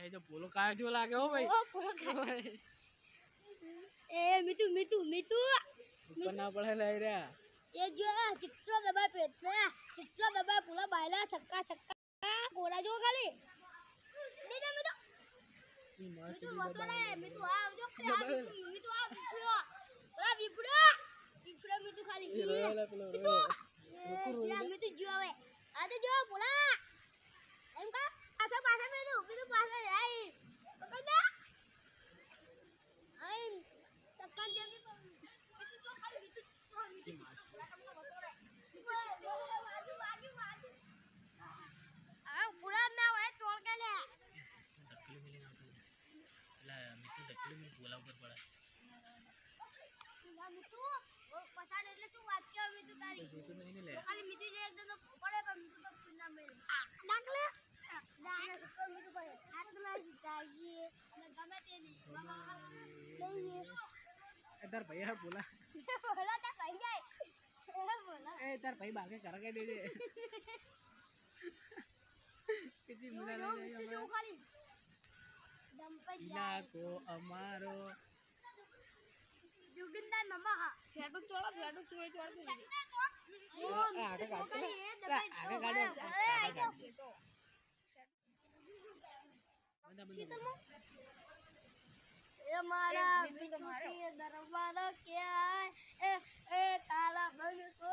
એ જો પોલો કાયો જો લાગે હો ભાઈ ઓ પોલો કાયો એ મીતુ મીતુ મીતુ ઉપર ના પડે લઈ રહ્યા એ જો ચિત્રો દબા પેટને ચિત્રો દબા પૂરા બાયલા છક્કા છક્કા ગોળા જો ખાલી મીતુ મીતુ ઈ મસ્ત મીતુ દી વસોડે દબાવે મીતુ આ જો મીતુ આ વિપડો વિપડો મીતુ ખાલી એ રોયેલા પેલો મીતુ રોકો યા મીતુ જો હવે આ તો જો પોલા એમ કા પાછા પાછા મીતુ મીતુ પાછા જાય પકડ દે આઈ છક્કા જમી મીતુ જો ખાલી મીતુ પોલા તમને વસોડે આ પૂરા ના હોય ટોળ કે લે ધક્કલી મિલીને આવતો એટલે મીતુ ધક્કલી મિલ પોલા ઉપર પડે મીતુ પસાડ એટલે શું વાત કે મીતુ તારી જોતો નહીં ને લે ખાલી મીતુ જે એકદમ તો પડે પણ મીતુ તો ફૂલ ના મળે ડાકલે દાના સુપર મીતુ પડે હાથ ના જાઈએ અને ગમે તે લઈએ એ તાર ભાઈ આ પોલા બોલા તા કહી જાય બોલા એ તાર ભાઈ બાગે કરાકે દેજે किसी मुझे नहीं જો ખાલી દમ પર જાય इलाको અમારો જોગિંદર મામા હા ફેડુક ચોળો ચોળતું આગે કાઢ એ મારા મીઠું દરબાર ક્યાં એ કાલા બનસો